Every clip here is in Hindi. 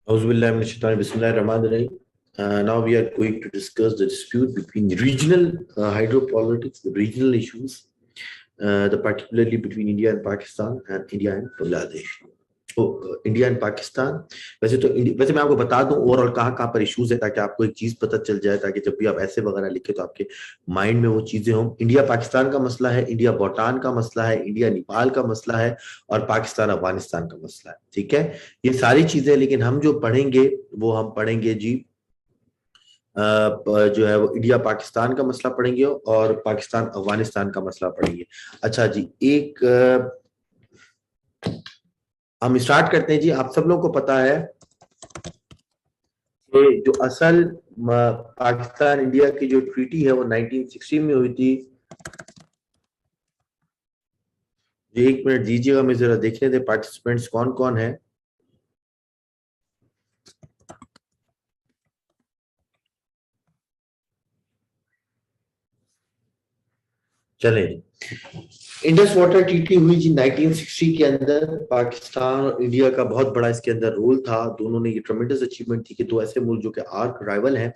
Bismillahirrahmanirrahim. Now we are going to discuss the dispute between regional hydropolitics, the regional issues, particularly between India and Pakistan and India and Bangladesh. India and Pakistan. वैसे मैं आपको बता दूं ओवरऑल कहाँ कहाँ पर इश्यूज है, ताकि आपको एक चीज पता चल जाए, ताकि जब भी आप ऐसे वगैरह लिखे तो आपके माइंड में वो चीजें हों। इंडिया पाकिस्तान का मसला है, इंडिया भूटान का मसला है, इंडिया नेपाल का मसला है, और पाकिस्तान अफगानिस्तान का मसला है। ठीक है, ये सारी चीजें, लेकिन हम जो पढ़ेंगे वो हम पढ़ेंगे जी जो है वो इंडिया पाकिस्तान का मसला पढ़ेंगे और पाकिस्तान अफगानिस्तान का मसला पढ़ेंगे। अच्छा जी, हम स्टार्ट करते हैं जी। आप सब लोगों को पता है कि जो असल पाकिस्तान इंडिया की जो ट्रीटी है वो 1960 में हुई थी। एक मिनट दीजिएगा, मैं जरा देखने दे पार्टिसिपेंट्स कौन कौन है। चले, इंडस वाटर ट्रीटी हुई जी 1960 के अंदर। पाकिस्तान और इंडिया का बहुत बड़ा इसके अंदर रोल था। दोनों ने ये ट्रमेंडस अचीवमेंट थी कि दो ऐसे मुल्क जो कि आर्क राइवल हैं,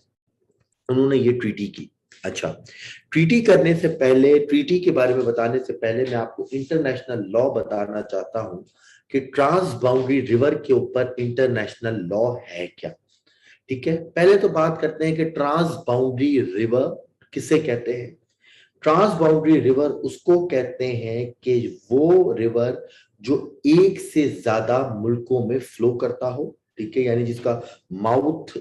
उन्होंने ये ट्रीटी की। अच्छा, ट्रीटी करने से पहले, ट्रीटी के बारे में बताने से पहले मैं आपको इंटरनेशनल लॉ बताना चाहता हूं कि ट्रांस बाउंड्री रिवर के ऊपर इंटरनेशनल लॉ है क्या। ठीक है, पहले तो बात करते हैं कि ट्रांस बाउंड्री रिवर किसे कहते हैं। ट्रांस बाउंड्री रिवर उसको कहते हैं कि वो रिवर जो एक से ज्यादा मुल्कों में फ्लो करता हो। ठीक है, यानी जिसका माउथ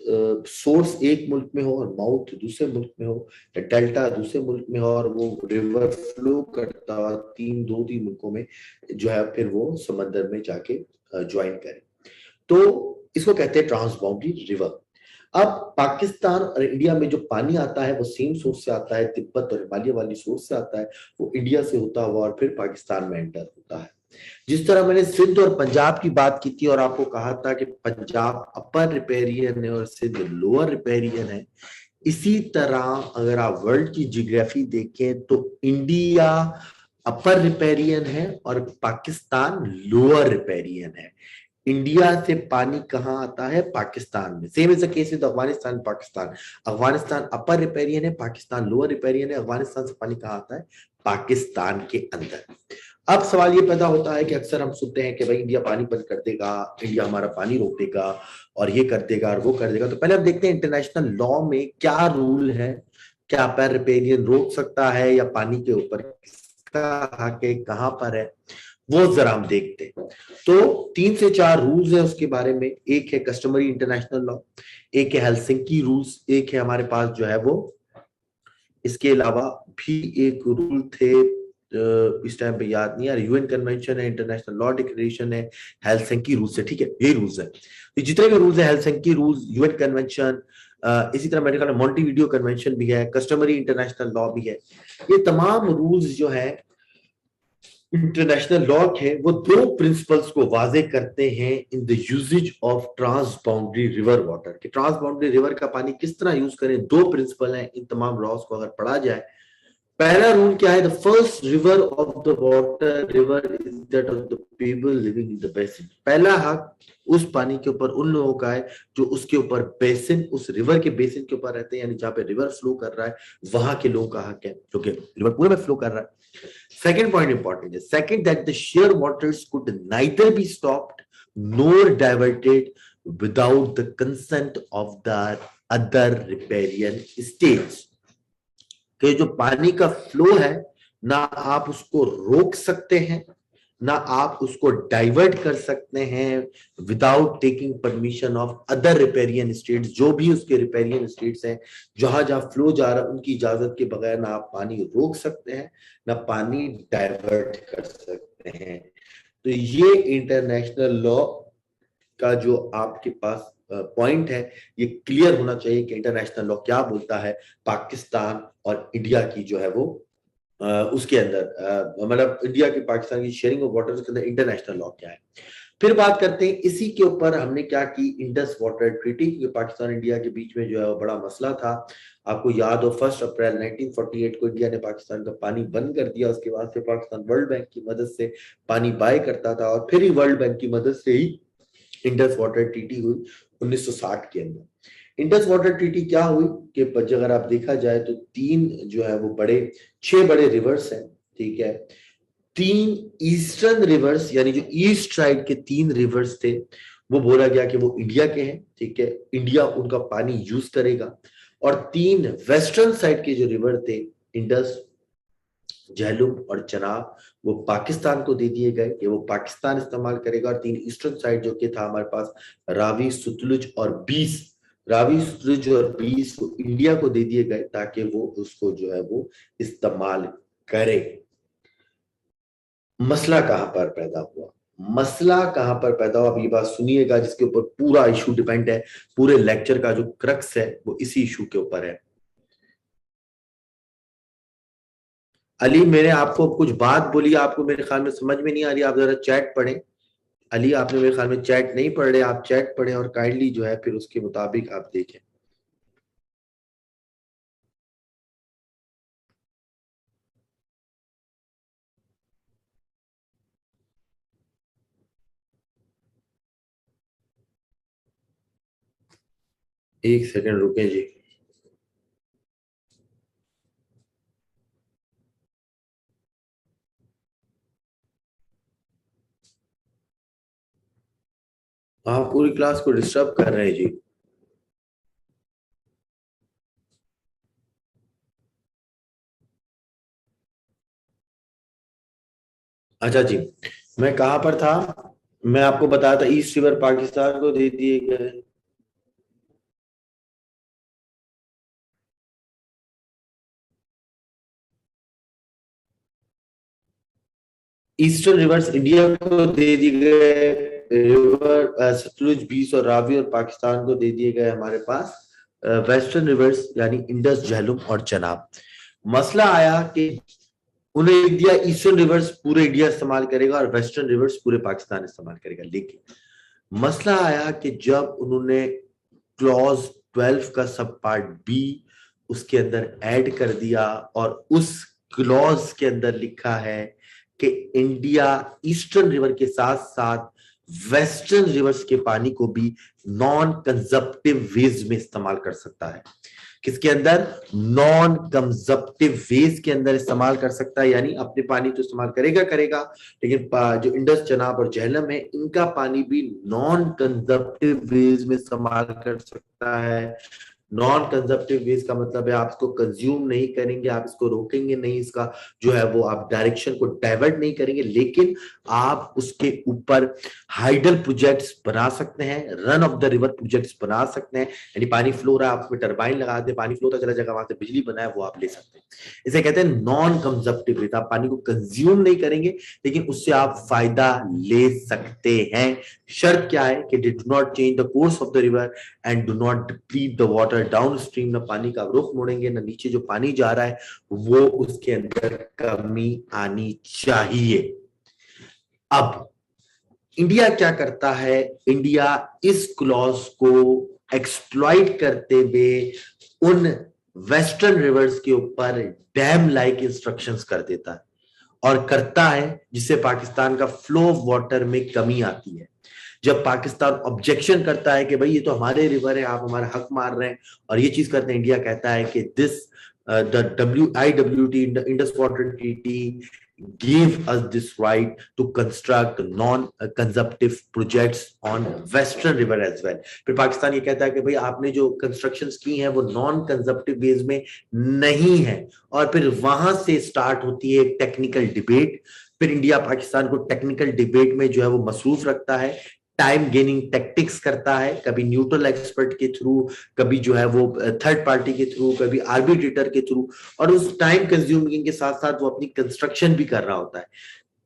सोर्स एक मुल्क में हो और माउथ दूसरे मुल्क में हो, या डेल्टा दूसरे मुल्क में हो, और वो रिवर फ्लो करता हुआ तीन मुल्कों में जो है फिर वो समंदर में जाके ज्वाइन करे, तो इसको कहते हैं ट्रांस बाउंड्री रिवर। अब पाकिस्तान और इंडिया में जो पानी आता है वो सेम सोर्स से आता है, तिब्बत और हिमालय वाली सोर्स से आता है। वो इंडिया से होता हुआ और फिर पाकिस्तान में एंटर होता है। जिस तरह मैंने सिंध और पंजाब की बात की थी और आपको कहा था कि पंजाब अपर रिपेरियन है और सिंध लोअर रिपेरियन है, इसी तरह अगर आप वर्ल्ड की जियोग्राफी देखें तो इंडिया अपर रिपेरियन है और पाकिस्तान लोअर रिपेरियन है। इंडिया से पानी कहाँ आता है? पाकिस्तान में। Same is the case with Afghanistan Pakistan. Afghanistan upper riparian है, पाकिस्तान लोअर रिपेरियन है। अफगानिस्तान से पानी कहाँ आता है? पाकिस्तान के अंदर। अब सवाल ये पैदा होता है कि अक्सर हम सुनते हैं कि भाई इंडिया पानी बंद कर देगा, इंडिया हमारा पानी रोक देगा और ये कर देगा और वो कर देगा। तो पहले हम देखते हैं इंटरनेशनल लॉ में क्या रूल है। क्या अपर रिपेरियन रोक सकता है या पानी के ऊपर किसका हक है, कहां पर है, वो जरा हम देखते हैं। तो 3 से 4 रूल्स है उसके बारे में। एक है कस्टमरी इंटरनेशनल लॉ, एक है हेलसिंकी रूल्स, एक है हमारे पास जो है वो, इसके अलावा भी एक रूल थे इस टाइम पे याद नहीं यार। यूएन कन्वेंशन है, इंटरनेशनल लॉ डिक्लेरेशन है, हेलसिंकी रूल्स है। ठीक है, ये रूल्स है। तो जितने भी रूल्स है, हेलसिंकी रूल्स, यूएन कन्वेंशन, इसी तरह मेरे ख्याल में मॉन्टेविडियो कन्वेंशन भी है, कस्टमरी इंटरनेशनल लॉ भी है। ये तमाम रूल्स जो है इंटरनेशनल लॉ के, वो दो प्रिंसिपल्स को वाजे करते हैं in the uses of transboundary river water. कि ट्रांस बाउंड्री रिवर का पानी किस तरह यूज करें, दो प्रिंसिपल हैं इन तमाम लॉज को अगर पढ़ा जाए। पहला रूल क्या है? The first river of the water river is that of the people living in the basin. पहला हक उस पानी के ऊपर उन लोगों का है जो उसके ऊपर बेसिन, उस रिवर के बेसिन के ऊपर रहते हैं, यानी जहां पे रिवर फ्लो कर रहा है वहां के लोगों का हक है, जो कि रिवर पूरे में फ्लो कर रहा है। Second point important is second that the sheer waters could neither be stopped nor diverted without the consent of the other riparian states। कि जो पानी का फ्लो है ना आप उसको रोक सकते हैं ना आप उसको डाइवर्ट कर सकते हैं without taking permission of other riparian states. जो भी उसके रिपेरियन स्टेट्स हैं, जहां जहां फ्लो जा रहा है, उनकी इजाजत के बगैर ना आप पानी रोक सकते हैं ना पानी डाइवर्ट कर सकते हैं। तो ये इंटरनेशनल लॉ का जो आपके पास पॉइंट है, ये क्लियर होना चाहिए कि इंटरनेशनल लॉ क्या बोलता है पाकिस्तान और इंडिया की जो है वो उसके अंदर, मतलब इंडिया की पाकिस्तान की शेयरिंग ऑफ वाटर के अंदर इंटरनेशनल लॉ क्या है। फिर बात करते हैं इसी के ऊपर हमने क्या की, इंडस वाटर ट्रीटी, क्योंकि पाकिस्तान इंडिया के बीच में जो है वो बड़ा मसला था। आपको याद हो 1 अप्रैल 1948 को इंडिया ने पाकिस्तान का पानी बंद कर दिया। उसके बाद से पाकिस्तान वर्ल्ड बैंक की मदद से पानी बाय करता था और फिर ही वर्ल्ड बैंक की मदद से ही इंडस वाटर ट्रीटी हुई 1960 के अंदर इंडस वाटर ट्रीटी क्या हुई कि अगर आप देखा जाए तो तीन जो है वो छह बड़े रिवर्स हैं, ठीक है। तीन ईस्टर्न रिवर्स यानी जो ईस्ट साइड के तीन रिवर्स थे वो बोला गया कि वो इंडिया के हैं, ठीक है, इंडिया उनका पानी यूज करेगा। और तीन वेस्टर्न साइड के जो रिवर थे, इंडस, झेलुम और चनाब, वो पाकिस्तान को दे दिए गए कि वो पाकिस्तान इस्तेमाल करेगा। और तीन ईस्टर्न साइड जो कि था हमारे पास रावी, सतलुज और बीस, रावी, सतलुज और बीस को इंडिया को दे दिए गए ताकि वो उसको जो है वो इस्तेमाल करे। मसला कहां पर पैदा हुआ? मसला कहां पर पैदा हुआ, अब ये बात सुनिएगा जिसके ऊपर पूरा इशू डिपेंड है। पूरे लेक्चर का जो क्रक्स है वो इसी इशू के ऊपर है। अली, मैंने आपको कुछ बात बोली, आपको मेरे ख्याल में समझ में नहीं आ रही, आप जरा चैट पढ़ें। अली, आपने मेरे ख्याल में चैट नहीं पढ़ रहे, आप चैट पढ़ें और काइंडली जो है फिर उसके मुताबिक आप देखें। एक सेकंड रुकें जी। आप पूरी क्लास को डिस्टर्ब कर रहे हैं जी। अच्छा जी, मैं कहां पर था? मैं आपको बताया था ईस्ट रिवर पाकिस्तान को दे दिए गए। ईस्टर्न रिवर्स इंडिया को दे दिए गए, रिवर सतलुज, बीस और रावी, और पाकिस्तान को दे दिए गए हमारे पास वेस्टर्न रिवर्स यानी इंडस, झेलुम और चनाब। मसला आया कि उन्हें दिया ईस्टर्न रिवर्स पूरे इंडिया इस्तेमाल करेगा और वेस्टर्न रिवर्स पूरे पाकिस्तान इस्तेमाल करेगा। लेकिन मसला आया कि जब उन्होंने क्लॉज 12 का सब पार्ट बी उसके अंदर ऐड कर दिया और उस क्लॉज के अंदर लिखा है कि इंडिया ईस्टर्न रिवर के साथ साथ वेस्टर्न रिवर्स के पानी को भी नॉन कंजप्टिव वेज में इस्तेमाल कर सकता है। किसके अंदर? नॉन कंजप्टिव वेज के अंदर इस्तेमाल कर सकता है, यानी अपने पानी तो इस्तेमाल करेगा करेगा, लेकिन जो इंडस, चनाब और झेलम है इनका पानी भी नॉन कंजप्टिव वेज में इस्तेमाल कर सकता है। नॉन कंजप्टिव वेज का मतलब है आप इसको कंज्यूम नहीं करेंगे, आप इसको रोकेंगे नहीं, इसका जो है वो आप डायरेक्शन को डाइवर्ट नहीं करेंगे, लेकिन आप उसके ऊपर हाइडल प्रोजेक्ट्स बना सकते हैं, run of the river projects बना सकते हैं। यानी पानी फ्लो रहा है, आप उसमें टरबाइन लगा दे, पानी फ्लो होता चला जाएगा, वहां से बिजली बना है वो आप ले सकते हैं। इसे कहते हैं नॉन कंजप्टिव वेज। आप पानी को कंज्यूम नहीं करेंगे लेकिन उससे आप फायदा ले सकते हैं। शर्त क्या है कि do not change the course of the river and do not deplete the water down stream. न पानी का रुख मोड़ेंगे, न नीचे जो पानी जा रहा है वो उसके अंदर कमी आनी चाहिए। अब इंडिया क्या करता है? इंडिया इस क्लॉज को एक्सप्लॉइट करते हुए उन वेस्टर्न रिवर्स के ऊपर डैम लाइक इंस्ट्रक्शंस कर देता है और करता है जिससे पाकिस्तान का फ्लो ऑफ वाटर में कमी आती है। जब पाकिस्तान ऑब्जेक्शन करता है कि भाई ये तो हमारे रिवर है, आप हमारा हक मार रहे हैं, और ये चीज करते हैं, इंडिया कहता है कि this the IWT, Indus water treaty, gave us this right to construct non-consumptive projects on western river as well। फिर पाकिस्तान ये कहता है कि भाई आपने जो कंस्ट्रक्शंस की हैं वो नॉन कंजप्टिव बेस में नहीं है, और फिर वहां से स्टार्ट होती है एक टेक्निकल डिबेट। फिर इंडिया पाकिस्तान को टेक्निकल डिबेट में जो है वो मसरूफ रखता है, टाइम गेनिंग टैक्टिक्स करता है, कभी न्यूट्रल एक्सपर्ट के थ्रू, कभी जो है वो थर्ड पार्टी के थ्रू, कभी आर्बिट्रेटर के थ्रू, और उस टाइम कंज्यूमिंग के साथ साथ वो अपनी कंस्ट्रक्शन भी कर रहा होता है।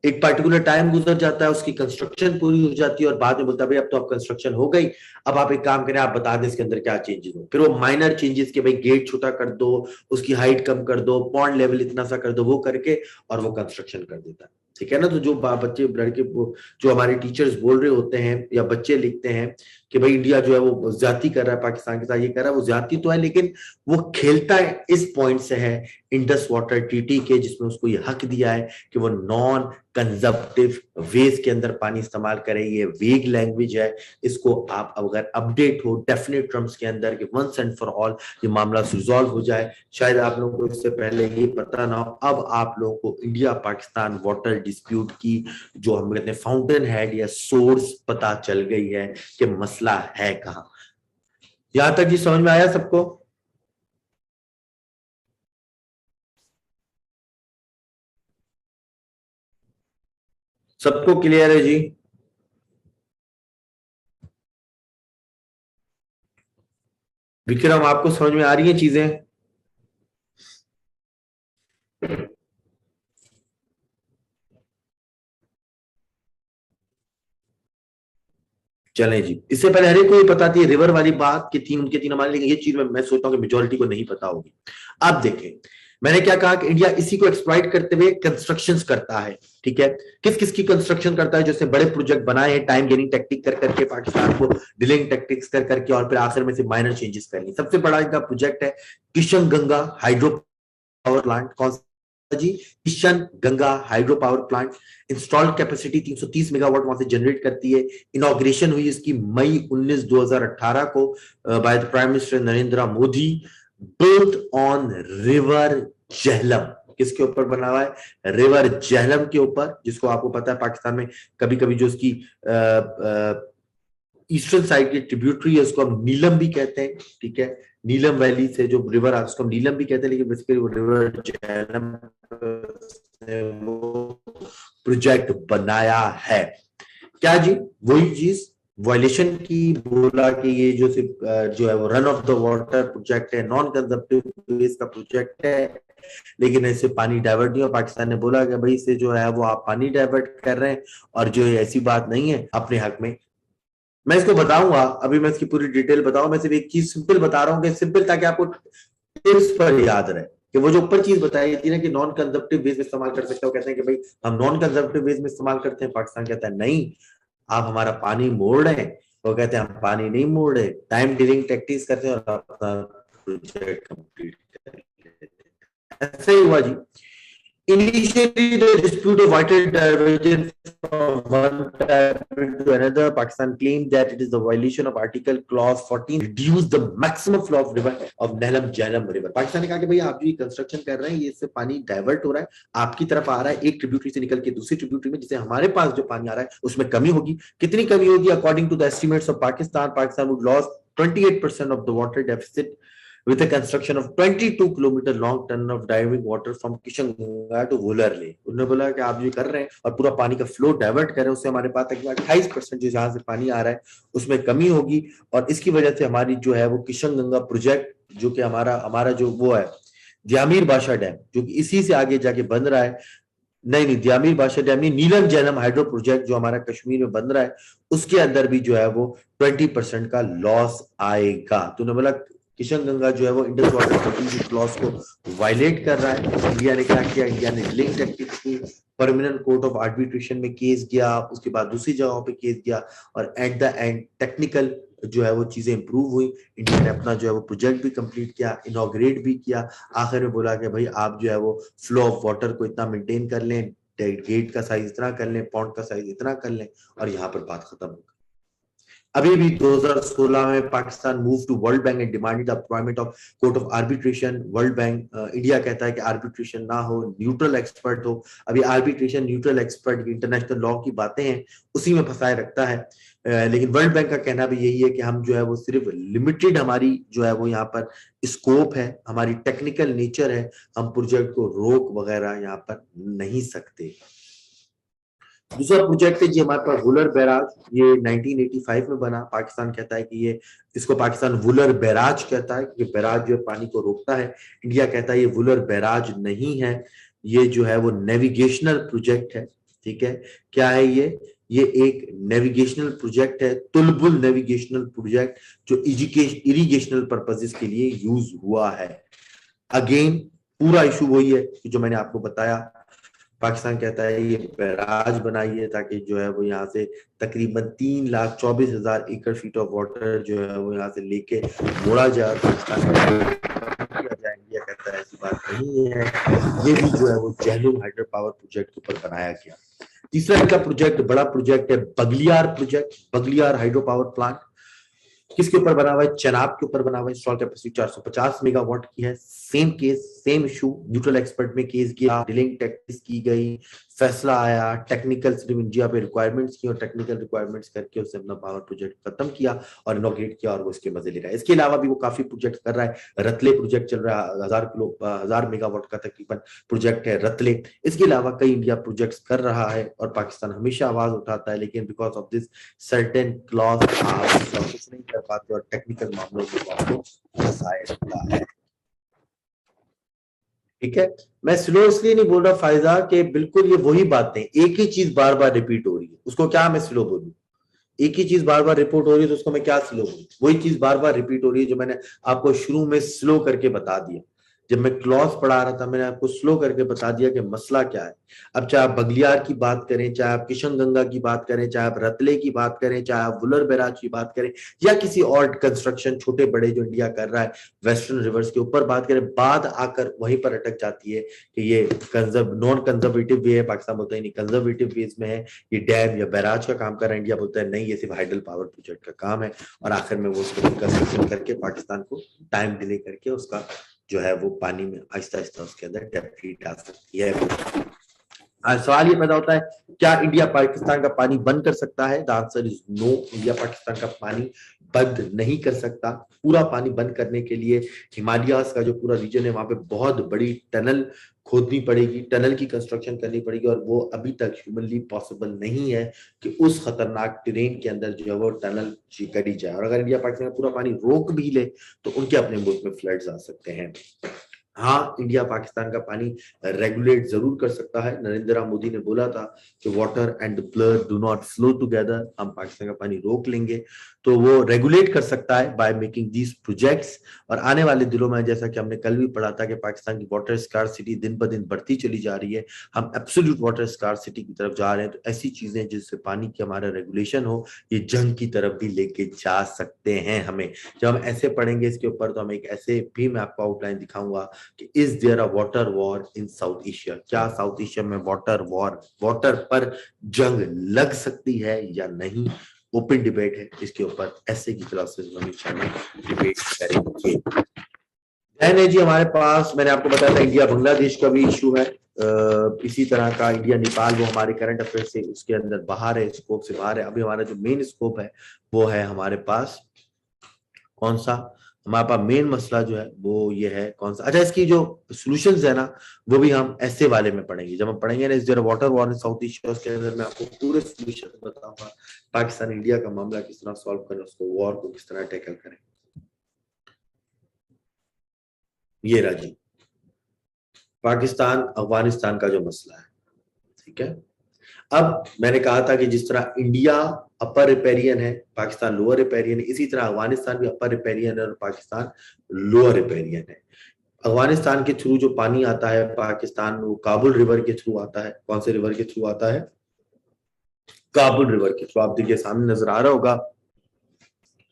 एक पर्टिकुलर टाइम गुजर जाता है, उसकी कंस्ट्रक्शन पूरी हो जाती है और बाद में बोलता है भाई अब तो आप कंस्ट्रक्शन हो गई, अब आप एक काम करें, आप बता दें इसके अंदर क्या चेंजेस हो। फिर वो माइनर चेंजेस के भाई गेट छोटा कर दो, उसकी हाइट कम कर दो, पॉन्ड लेवल इतना सा कर दो, वो करके और वो कंस्ट्रक्शन कर देता है। ठीक है ना? तो जो बच्चे लड़के जो हमारे टीचर्स बोल रहे होते हैं या बच्चे लिखते हैं कि भाई इंडिया जो है वो ज्यादती कर रहा है पाकिस्तान के साथ, ये कर रहा है, वो ज्यादती तो है लेकिन वो खेलता है इस पॉइंट से है इंडस वाटर ट्रीटी के, जिसमें उसको ये हक दिया है कि वो नॉन कंजप्टिव वेज के अंदर पानी इस्तेमाल करें। ये वेग लैंग्वेज है, इसको आप अगर अपडेट हो डेफिनेट टर्म्स के अंदर कि वंस एंड फॉर ऑल ये मामला रिजॉल्व हो जाए। शायद आप लोगों को इससे पहले ये पता ना हो, अब आप लोगों को इंडिया पाकिस्तान वाटर डिस्प्यूट की जो हम कहते हैं फाउंटेन हेड या सोर्स पता चल गई है कि मसला है कहां। यहां तक जी समझ में आया सबको? सबको क्लियर है जी? विक्रम आपको समझ में आ रही है चीजें? चलें जी, इससे पहले हर एक को ये पता थी रिवर वाली बात कि तीन उनके तीन हमारे, लेकिन ये चीज मैं सोचता हूँ कि मेजोरिटी को नहीं पता होगी। आप देखें, मैंने क्या कहा कि इंडिया इसी को एक्सप्लॉइट करते हुए कंस्ट्रक्शंस करता है। ठीक है, किस किस की कंस्ट्रक्शन करता है? जैसे बड़े प्रोजेक्ट बनाए हैं टाइम गेनिंग टेक्टिक कर करके, पाकिस्तान को डिलेइंग टेक्टिक्स कर करके, और फिर आखिर में से माइनर चेंजेस कर ली। सबसे बड़ा इनका प्रोजेक्ट है Kishan Ganga hydro power plant. कौन सा जी? Kishan Ganga hydro power plant. Installed capacity 330 megawatt वहां से जनरेट करती है। इनॉग्रेशन हुई इसकी मई 19 2018 को by the prime minister Narendra Modi. Built on river Jhelum. किसके ऊपर बना हुआ है? रिवर झेलम के ऊपर, जिसको आपको पता है पाकिस्तान में कभी कभी जो उसकी ईस्टर्न साइड की ट्रिब्यूटरी है उसको हम नीलम भी कहते हैं। ठीक है, नीलम वैली से जो रिवर आता है उसको हम नीलम भी कहते हैं, लेकिन बेसिकली वो रिवर झेलम वो प्रोजेक्ट बनाया है। क्या जी? वही चीज वायलेशन की बोला कि ये जो है वो run of the water project है, नॉन कंजप्टिव बेस का प्रोजेक्ट है, लेकिन ऐसे पानी डाइवर्ट नहीं हो। पाकिस्तान ने बोला कि भाई इसे जो है वो आप पानी डाइवर्ट कर रहे हैं, और जो ऐसी बात नहीं है अपने हक में। मैं इसको बताऊंगा, अभी मैं इसकी पूरी डिटेल बताऊं। मैं सिर्फ एक चीज सिंपल बता रहा हूँ कि सिंपल, ताकि आपको टिप्स पर याद रहे कि वो जो ऊपर चीज बताई थी ना कि नॉन कंजप्टिव वेज में इस्तेमाल कर सकते हो, कहते हैं कि भाई हम नॉन कंजप्टिव वेज में इस्तेमाल करते हैं। पाकिस्तान कहता है नहीं, आप हमारा पानी मोड़ रहे हैं। वो कहते हैं हम पानी नहीं मोड़ रहे, टाइम डिलिंग टैक्टिक्स करते हैं और अपना प्रोजेक्ट कंप्लीट कर लेते हैं। ऐसे ही हुआ जी। Initially, the dispute of vital divergence from one type to another, Pakistan claimed that it is the violation of Article Clause 14 reduce the maximum flow of river of Nelam Jhelum river. Pakistan ने कहा कि भाई आप जो ये कंस्ट्रक्शन कर रहे हैं ये इससे पानी डाइवर्ट हो रहा है, आपकी तरफ आ रहा है एक ट्रिब्यूटरी से निकल के दूसरी ट्रिब्यूटरी में, जिससे हमारे पास जो पानी आ रहा है उसमें कमी होगी। कितनी कमी होगी? According to the estimates of Pakistan would loss 28% of the water deficit with a construction of 22 kilometre long tunnel of diving water from Kishanganga to Wular lake. उन्होंने बोला कि आप जो कर रहे हैं और पूरा पानी का फ्लो डाइवर्ट कर रहे हैं, उससे हमारे पास तकरीबन 28% जो जहां से पानी आ रहा है उसमें कमी होगी, और इसकी वजह से हमारी जो है वो किशनगंगा प्रोजेक्ट, जो कि हमारा हमारा जो वो है दियामीर बादशाह डैम, जो कि इसी से आगे जाके बन रहा है, नहीं दियामीर बादशाह डैम नहीं, नीलम झेलम हाइड्रो प्रोजेक्ट जो हमारा कश्मीर में बन रहा है, उसके अंदर भी जो है वो 20% का लॉस आएगा। तो उन्होंने बोला किशनगंगा जो है वो इंडस वाटर ट्रीटी क्लॉज को वायलेट कर रहा है। इंडिया ने क्या किया? इंडिया ने लिंक टैक्टिक्स की, परमानेंट कोर्ट ऑफ आर्बिट्रेशन में केस किया, उसके बाद दूसरी जगहों पे केस किया, और एट द एंड टेक्निकल जो है वो चीजें इंप्रूव हुई। इंडिया ने अपना जो है वो प्रोजेक्ट भी कंप्लीट किया, इनॉग्रेट भी किया। आखिर में बोला कि भाई आप जो है वो फ्लो ऑफ वाटर को इतना मेंटेन कर लें, गेट का साइज इतना कर लें, पॉन्ड का साइज इतना कर लें, और यहाँ पर बात खत्म हो गई। अभी भी 2016 में Pakistan move to world bank and demanded appointment of court of arbitration. World bank, India कहता है कि आर्बिट्रेशन ना हो, न्यूट्रल एक्सपर्ट हो। अभी arbitration neutral expert international law की बातें हैं, उसी में फंसाए रखता है। लेकिन वर्ल्ड बैंक का कहना भी यही है कि हम जो है वो सिर्फ लिमिटेड हमारी जो है वो यहाँ पर स्कोप है, हमारी टेक्निकल नेचर है, हम प्रोजेक्ट को रोक वगैरह यहाँ पर नहीं सकते। दूसरा प्रोजेक्ट है जी हमारे पास वुलर बैराज, ये 1985 में बना। पाकिस्तान कहता है कि ये इसको पाकिस्तान वुलर बैराज कहता है क्योंकि बैराज जो है पानी को रोकता है। इंडिया कहता है ये वुलर बैराज नहीं है, ये जो है वो नेविगेशनल प्रोजेक्ट है। ठीक है, क्या है ये एक नेविगेशनल प्रोजेक्ट है, तुलबुल नेविगेशनल प्रोजेक्ट, जो इरिगेशनल पर्पसेस के लिए यूज हुआ है। अगेन पूरा इशू वही है कि जो मैंने आपको बताया। पाकिस्तान कहता है ये बैराज बनाइए ताकि जो है वो यहाँ से तकरीबन 3,24,000 एकड़ फीट ऑफ वाटर जो है वो यहाँ से लेके मोड़ा जाए। पाकिस्तान किया जाए, इंडिया कहता सकता है, ऐसी बात नहीं है। ये भी जो है वो जहलुम हाइड्रो पावर प्रोजेक्ट के ऊपर बनाया गया। तीसरा इनका प्रोजेक्ट बड़ा प्रोजेक्ट है Baglihar project, Baglihar hydro power plant. किसके ऊपर बना हुआ है? चेनाब के ऊपर बना हुआ है। इंस्टॉल कैपेसिटी 450 मेगावाट की है। Same case, same issue, neutral expert में केस किया, डीलिंग टेक्निक्स की गई, फैसला आया, टेक्निकल सिर्फ इंडिया पे रिक्वायरमेंट्स की और टेक्निकल रिक्वायरमेंट्स करके उसने अपना पावर प्रोजेक्ट खत्म किया और इनॉग्रेट किया और वो इसके मजे ले रहा है। इसके अलावा भी वो काफी प्रोजेक्ट कर रहा है। रतले प्रोजेक्ट चल रहा है, 1000 मेगावाट का तकरीबन प्रोजेक्ट है रतले। इसके अलावा कई इंडिया प्रोजेक्ट्स कर रहा है और पाकिस्तान हमेशा आवाज उठाता है, लेकिन because of this certain clause आप कुछ नहीं कर पाते और टेक्निकल मामलों में आपको फंसाया जाता है। ठीक है, मैं स्लो इसलिए नहीं बोल रहा फायदा कि बिल्कुल ये वही बातें, एक ही चीज बार बार रिपीट हो रही है, उसको क्या मैं स्लो बोलूं? एक ही चीज बार बार रिपोर्ट हो रही है तो उसको मैं क्या स्लो बोलूं? वही चीज बार बार रिपीट हो रही है जो मैंने आपको शुरू में स्लो करके बता दिया। जब मैं क्लॉज पढ़ा रहा था मैंने आपको स्लो करके बता दिया कि मसला क्या है। अब चाहे आप बगलियार की बात करें, चाहे आप किशन गंगा की बात करें, चाहे आप रतले की बात करें, चाहे आप वुलर बैराज की बात करें, या किसी और कंस्ट्रक्शन छोटे बड़े जो इंडिया कर रहा है वेस्टर्न रिवर्स के ऊपर बात करें, बात आकर वहीं पर अटक जाती है कि ये नॉन कंजर्वेटिव वे है। पाकिस्तान बोलता है नहीं, कंजर्वेटिव वेज में है, ये डैम या बैराज का काम कर रहा है। इंडिया बोलता है नहीं, ये सिर्फ हाइडल पावर प्रोजेक्ट का काम है। और आखिर में वो उसको कंस्ट्रक्शन करके पाकिस्तान को टाइम डिले करके उसका जो है वो पानी में आहिस्ता आहिस्ता उसके अंदर डेप्थ आ सकती है। सवाल ये पैदा होता है, क्या इंडिया पाकिस्तान का पानी बंद कर सकता है? The answer is no. India Pakistan का पानी बंद नहीं कर सकता। पूरा पानी बंद करने के लिए हिमालयास का जो पूरा रीजन है वहां पे बहुत बड़ी टनल खोदनी पड़ेगी, टनल की कंस्ट्रक्शन करनी पड़ेगी, और वो अभी तक ह्यूमनली पॉसिबल नहीं है कि उस खतरनाक टेरेन के अंदर जो है वो टनल करी जाए। और अगर इंडिया पाकिस्तान पूरा पानी रोक भी ले तो उनके अपने मुल्क में फ्लड्स आ सकते हैं। हाँ, इंडिया पाकिस्तान का पानी रेगुलेट जरूर कर सकता है। नरेंद्र मोदी ने बोला था कि water and blood do not flow together, हम पाकिस्तान का पानी रोक लेंगे। तो वो रेगुलेट कर सकता है बाय मेकिंग दीज प्रोजेक्ट्स। और आने वाले दिनों में जैसा कि हमने कल भी पढ़ा था कि पाकिस्तान की वाटर स्कार्सिटी दिन ब दिन बढ़ती चली जा रही है, हम एब्सोल्यूट वाटर स्कार्सिटी की तरफ जा रहे हैं। तो ऐसी चीजें जिससे पानी की हमारा रेगुलेशन हो, ये जंग की तरफ भी लेके जा सकते हैं हमें। जब हम ऐसे पढ़ेंगे इसके ऊपर तो हम एक ऐसे भी मैं आपको आउटलाइन दिखाऊंगा कि is there a water war in south Asia? क्या साउथ एशिया में वाटर वॉर, वाटर पर जंग लग सकती है या नहीं? ओपन डिबेट है इसके ऊपर, ऐसे की क्लासेस में डिबेट करेंगे। ध्यान है जी हमारे पास, मैंने आपको बताया था इंडिया बांग्लादेश का भी इशू है। इसी तरह का इंडिया नेपाल, वो हमारे करंट अफेयर से उसके अंदर बाहर है, स्कोप से बाहर है। अभी हमारा जो मेन स्कोप है वो है हमारे पास कौन सा? हमारे पास मेन मसला जो है वो ये है कौन सा? अच्छा, इसकी जो सॉल्यूशंस है ना वो भी हम ऐसे वाले में पढ़ेंगे। जब हम पढ़ेंगे ना इस जरा water war in south Asia, उसके अंदर मैं आपको पूरे सॉल्यूशन बताऊंगा पाकिस्तान इंडिया का मामला किस तरह सॉल्व करें, उसको वॉर को किस तरह टैकल करें। ये राजी पाकिस्तान अफगानिस्तान का जो मसला है, ठीक है। अब मैंने कहा था कि जिस तरह इंडिया अपर रिपेरियन है, पाकिस्तान लोअर रिपेरियन है, इसी तरह अफगानिस्तान भी अपर रिपेरियन है और पाकिस्तान लोअर रिपेरियन है। अफगानिस्तान के थ्रू जो पानी आता है पाकिस्तान, वो काबुल रिवर के थ्रू आता है। कौन से रिवर के थ्रू आता है? काबुल रिवर के थ्रू। आप देखिए सामने नजर आ रहा होगा,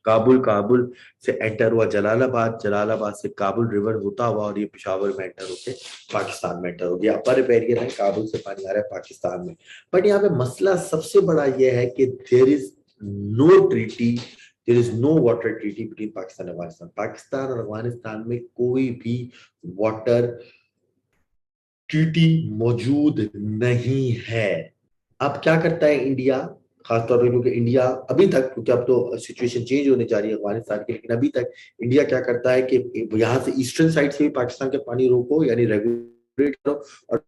काबुल, काबुल से एंटर हुआ जलालाबाद, जलालाबाद से काबुल रिवर होता हुआ और ये पेशावर में एंटर होके पाकिस्तान में एंटर हो गया। अपर रिपेरियन है, काबुल से पानी आ रहा है पाकिस्तान में। बट यहाँ पे मसला सबसे बड़ा ये है कि there is no treaty, there is no water treaty between Pakistan और अफगानिस्तान। पाकिस्तान और अफगानिस्तान में कोई भी वाटर ट्रीटी मौजूद नहीं है। अब क्या करता है इंडिया, खासतौर पर क्योंकि इंडिया अभी तक, क्योंकि अब तो सिचुएशन चेंज होने जा रही है अफगानिस्तान की, लेकिन अभी तक इंडिया क्या करता है कि यहाँ से ईस्टर्न साइड से भी पाकिस्तान के पानी रोको यानी रेगुलेट करो, और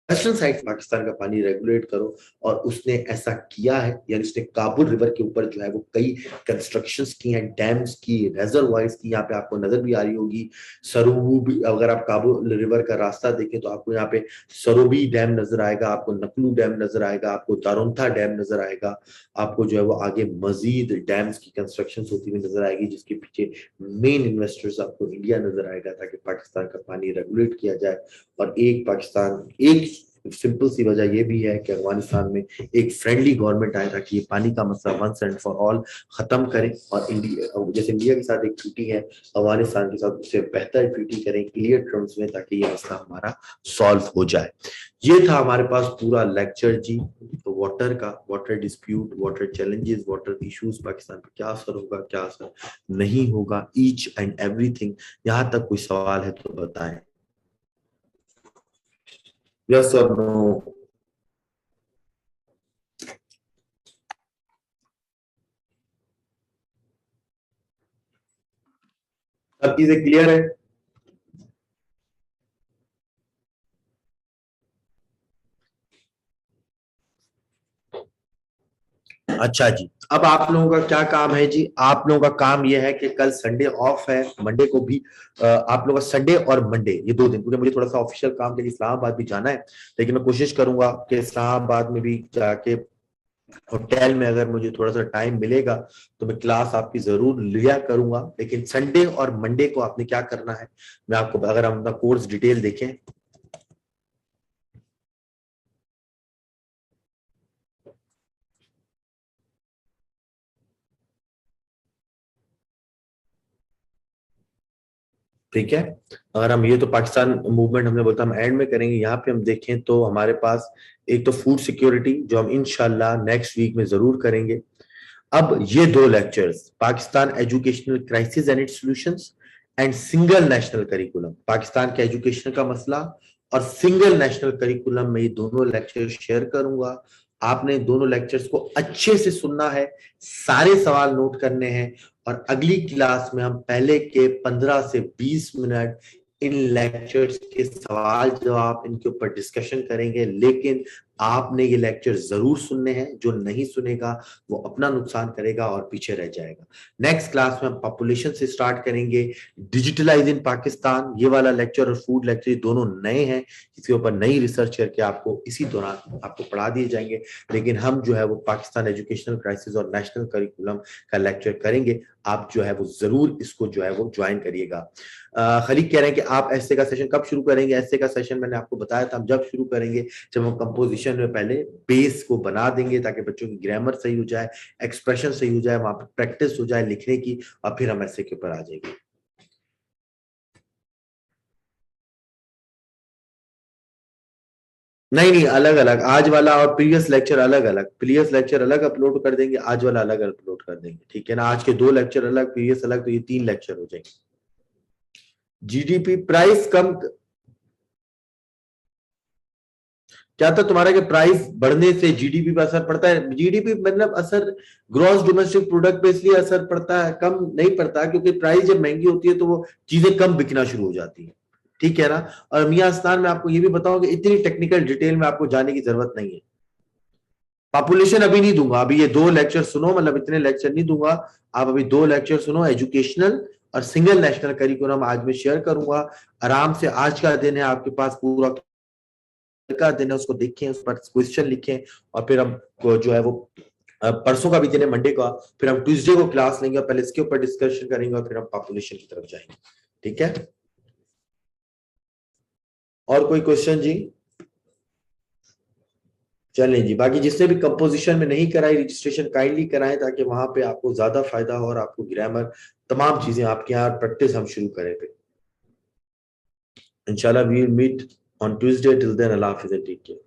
वेस्टर्न साइड पाकिस्तान का पानी रेगुलेट करो। और उसने ऐसा किया है, यानी उसने काबुल रिवर के ऊपर जो है वो कई कंस्ट्रक्शंस की हैं, डैम्स की, रेजरवायर्स की। यहाँ पे आपको नजर भी आ रही होगी सरोबू भी, अगर आप काबुल रिवर का रास्ता देखें तो आपको यहाँ पे सरोबी डैम नजर आएगा, आपको नकलू डैम नजर आएगा, आपको दारुंथा डैम नजर आएगा, आपको जो है वो आगे मजीद डैम्स की कंस्ट्रक्शन होती हुई नजर आएगी, जिसके पीछे मेन इन्वेस्टर्स आपको इंडिया नजर आएगा, ताकि पाकिस्तान का पानी रेगुलेट किया जाए और एक पाकिस्तान, एक सिंपल सी वजह ये भी है कि अफगानिस्तान में एक फ्रेंडली गवर्नमेंट आया ताकि ये पानी का मसला वंस एंड फॉर ऑल खत्म करें, और इंडिया जैसे इंडिया के साथ एक ट्रीटी है, अफगानिस्तान के साथ उससे बेहतर ट्रीटी करें क्लियर टर्म्स में, ताकि ये मसला हमारा सॉल्व हो जाए। ये था हमारे पास पूरा लेक्चर जी, तो वाटर का, water dispute, water challenges, water issues, Pakistan पर क्या असर होगा, क्या असर नहीं होगा, ईच एंड एवरीथिंग। यहाँ तक कोई सवाल है तो बताएं, यस और नो। सब चीजें क्लियर है? अच्छा जी, अब आप लोगों का क्या काम है जी? आप लोगों का काम यह है कि कल संडे ऑफ है, मंडे को भी आप लोगों का संडे और मंडे ये 2 दिन, क्योंकि मुझे थोड़ा सा ऑफिशियल काम के लिए इस्लामाबाद भी जाना है, लेकिन मैं कोशिश करूंगा कि इस्लामाबाद में भी जाके होटल में अगर मुझे थोड़ा सा टाइम मिलेगा तो मैं क्लास आपकी जरूर लिया करूंगा। लेकिन संडे और मंडे को आपने क्या करना है, मैं आपको, अगर हम अपना कोर्स डिटेल देखें, ठीक है। अगर हम ये तो पाकिस्तान मूवमेंट हमने बोलता हम एंड में करेंगे, यहाँ पे हम देखें तो हमारे पास एक तो फूड सिक्योरिटी जो हम इंशाल्लाह नेक्स्ट वीक में जरूर करेंगे। अब ये 2 lectures, Pakistan educational crisis and it's solutions and single national curriculum, Pakistan के एजुकेशन का मसला और सिंगल नेशनल करिकुलम में, ये दोनों लेक्चर शेयर करूंगा। आपने दोनों लेक्चर्स को अच्छे से सुनना है, सारे सवाल नोट करने हैं, और अगली क्लास में हम पहले के 15 से 20 मिनट इन लेक्चर्स के सवाल जवाब, इनके ऊपर डिस्कशन करेंगे। लेकिन आपने ये लेक्चर जरूर सुनने हैं, जो नहीं सुनेगा वो अपना नुकसान करेगा और पीछे रह जाएगा। नेक्स्ट क्लास में हम पॉपुलेशन से स्टार्ट करेंगे, डिजिटलाइज इन पाकिस्तान, ये वाला लेक्चर और फूड लेक्चर ये दोनों नए हैं, इसके ऊपर नई रिसर्च करके आपको इसी दौरान आपको पढ़ा दिए जाएंगे। लेकिन हम जो है वो पाकिस्तान एजुकेशनल क्राइसिस और नेशनल करिकुलम का लेक्चर करेंगे, आप जो है वो जरूर इसको जो है वो ज्वाइन करिएगा। खलीक कह रहे हैं कि आप ऐसे का सेशन कब शुरू करेंगे? ऐसे का सेशन मैंने आपको बताया था हम जब शुरू करेंगे, जब हम कंपोजिशन में पहले बेस को बना देंगे, ताकि बच्चों की ग्रामर सही हो जाए, एक्सप्रेशन सही हो जाए, वहां पर प्रैक्टिस हो जाए लिखने की, और फिर हम ऐसे के ऊपर आ जाएंगे। नहीं नहीं, अलग अलग, आज वाला और प्रीवियस लेक्चर अलग अलग, प्रीवियस लेक्चर अलग अपलोड कर देंगे, आज वाला अलग अपलोड कर देंगे, ठीक है ना? आज के 2 लेक्चर अलग, प्रीवियस अलग, तो ये 3 लेक्चर हो जाएंगे। जीडीपी प्राइस कम, क्या था तुम्हारा कि प्राइस बढ़ने से जीडीपी पे असर पड़ता है? जीडीपी मतलब असर ग्रॉस डोमेस्टिक प्रोडक्ट पे इसलिए असर पड़ता है, कम नहीं पड़ता, क्योंकि प्राइस जब महंगी होती है तो वो चीजें कम बिकना शुरू हो जाती है, ठीक है ना? और मियां स्थान में आपको ये भी बताऊं कि इतनी टेक्निकल डिटेल में आपको जाने की जरूरत नहीं है। पॉपुलेशन अभी नहीं दूंगा, अभी ये 2 लेक्चर सुनो, मतलब इतने लेक्चर नहीं दूंगा। आप अभी 2 लेक्चर सुनो, एजुकेशनल और सिंगल नेशनल करिकुलम आज मैं शेयर करूंगा। आराम से आज का दिन है आपके पास, पूरा का दिन है, उसको देखें, उस पर क्वेश्चन लिखें, और फिर हम जो है वो परसों का भी दिन है, मंडे का, फिर हम ट्यूसडे को क्लास लेंगे और पहले इसके ऊपर डिस्कशन करेंगे और फिर हम पॉपुलेशन की तरफ जाएंगे, ठीक है? और कोई क्वेश्चन जी? चलें जी, बाकी जिसने भी कंपोजिशन में नहीं कराई रजिस्ट्रेशन काइंडली कराएं, ताकि वहां पे आपको ज्यादा फायदा हो और आपको ग्रामर तमाम चीजें आपके यहाँ प्रैक्टिस हम शुरू करें पे। इंशाल्लाह we will meet on Tuesday, till then अल्लाह हाफिज़, टेक केयर।